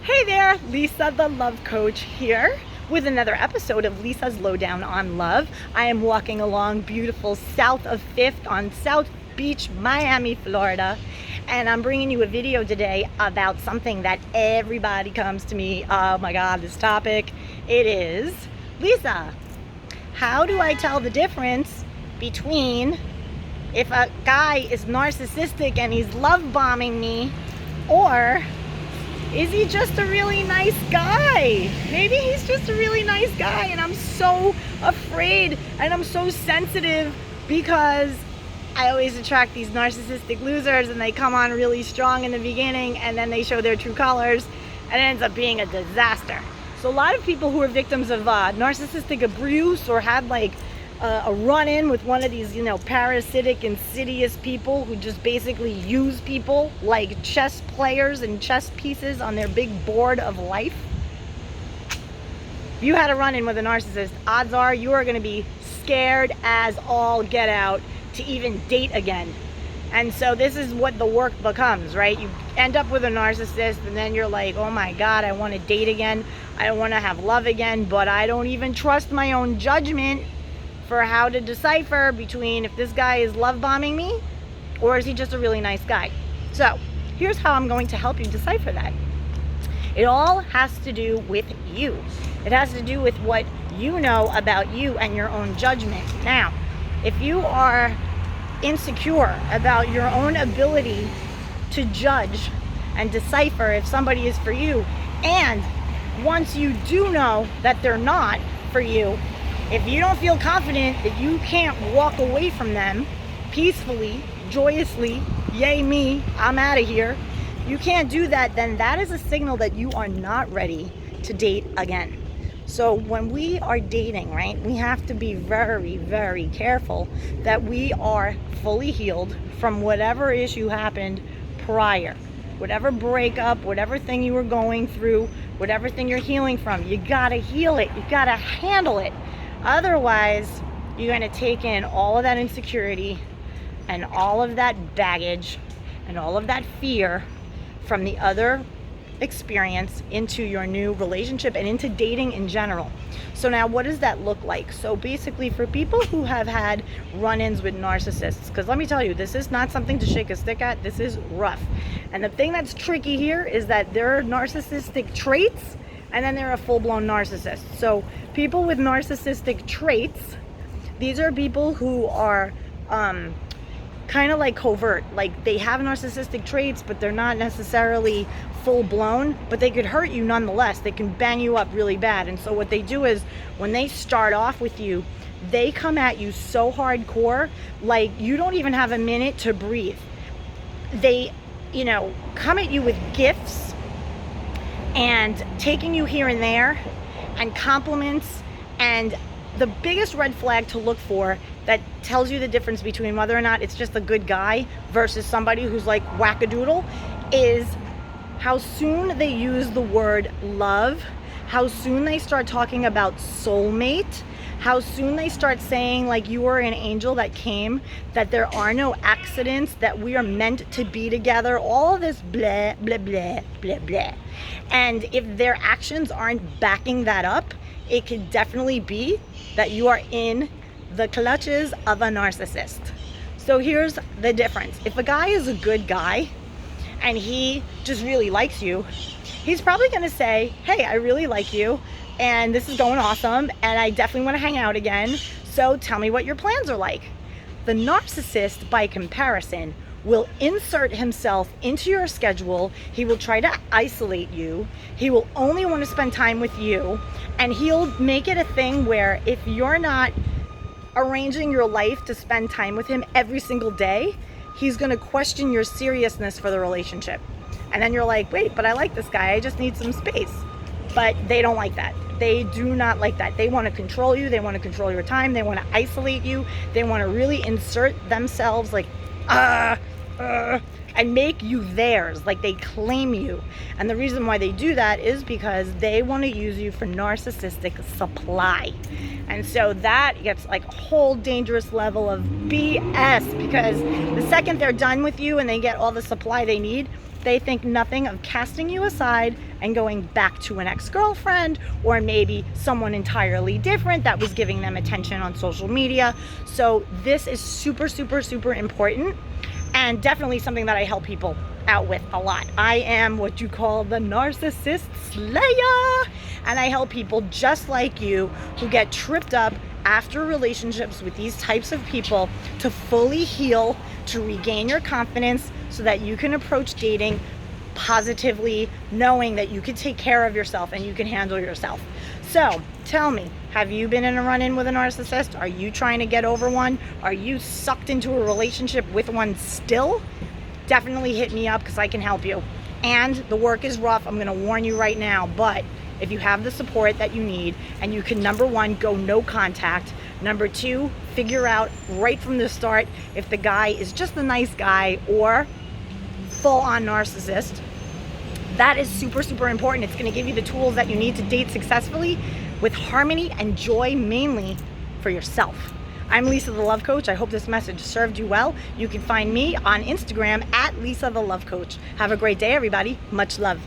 Hey there, Lisa the Love Coach here with another episode of Lisa's Lowdown on Love. I am walking along beautiful south of 5th on South Beach, Miami, Florida, and I'm bringing you a video today about something that everybody comes to me. Oh my God, this topic. It is, Lisa, how do I tell the difference between if a guy is narcissistic and he's love bombing me, or is he just a really nice guy? Maybe he's just a really nice guy and I'm so afraid and I'm so sensitive because I always attract these narcissistic losers and they come on really strong in the beginning and then they show their true colors and it ends up being a disaster. So a lot of people who are victims of narcissistic abuse or had like a run-in with one of these, parasitic, insidious people who just basically use people like chess players and chess pieces on their big board of life. If you had a run-in with a narcissist, odds are you are going to be scared as all get out to even date again. And so this is what the work becomes, right? You end up with a narcissist and then you're like, oh my God, I want to date again. I want to have love again, but I don't even trust my own judgment for how to decipher between if this guy is love bombing me or is he just a really nice guy. So here's how I'm going to help you decipher that. It all has to do with you. It has to do with what you know about you and your own judgment. Now, if you are insecure about your own ability to judge and decipher if somebody is for you, and once you do know that they're not for you, if you don't feel confident that you can't walk away from them peacefully, joyously, yay me, I'm out of here, you can't do that, then that is a signal that you are not ready to date again. So when we are dating, right, we have to be very, very careful that we are fully healed from whatever issue happened prior. Whatever breakup, whatever thing you were going through, whatever thing you're healing from, you gotta heal it, you gotta handle it. Otherwise, you're going to take in all of that insecurity and all of that baggage and all of that fear from the other experience into your new relationship and into dating in general. So now what does that look like? So basically for people who have had run-ins with narcissists, because let me tell you, this is not something to shake a stick at, this is rough. And the thing that's tricky here is that there are narcissistic traits and then there are full-blown narcissists. So people with narcissistic traits, these are people who are kind of like covert. Like they have narcissistic traits, but they're not necessarily full-blown, but they could hurt you nonetheless. They can bang you up really bad. And so what they do is when they start off with you, they come at you so hardcore, like you don't even have a minute to breathe. They, come at you with gifts and taking you here and there and compliments, and the biggest red flag to look for that tells you the difference between whether or not it's just a good guy versus somebody who's like wackadoodle is how soon they use the word love, how soon they start talking about soulmate, how soon they start saying like you are an angel that came, that there are no accidents, that we are meant to be together, all this blah, blah, blah, blah, blah. And if their actions aren't backing that up, it could definitely be that you are in the clutches of a narcissist. So here's the difference. If a guy is a good guy and he just really likes you, he's probably gonna say, hey, I really like you and this is going awesome and I definitely want to hang out again, so tell me what your plans are like. The narcissist, by comparison, will insert himself into your schedule. He will try to isolate you. He will only want to spend time with you, and he'll make it a thing where if you're not arranging your life to spend time with him every single day, he's going to question your seriousness for the relationship. And then you're like, wait, but I like this guy, I just need some space. But they don't like that. They do not like that. They want to control you. They want to control your time. They want to isolate you. They want to really insert themselves like, and make you theirs, like they claim you. And the reason why they do that is because they want to use you for narcissistic supply. And so that gets like a whole dangerous level of BS, because the second they're done with you and they get all the supply they need, they think nothing of casting you aside and going back to an ex-girlfriend or maybe someone entirely different that was giving them attention on social media. So this is super, super, super important, and definitely something that I help people out with a lot. I am what you call the Narcissist Slayer, and I help people just like you who get tripped up after relationships with these types of people to fully heal, to regain your confidence so that you can approach dating positively, knowing that you can take care of yourself and you can handle yourself. So tell me, have you been in a run-in with a narcissist? Are you trying to get over one? Are you sucked into a relationship with one still? Definitely hit me up because I can help you. And the work is rough, I'm gonna warn you right now, but if you have the support that you need and you can, number one, go no contact, number two, figure out right from the start if the guy is just a nice guy or full-on narcissist, that is super, super important. It's gonna give you the tools that you need to date successfully with harmony and joy, mainly for yourself. I'm Lisa the Love Coach. I hope this message served you well. You can find me on Instagram at Lisa the Love Coach. Have a great day, everybody. Much love.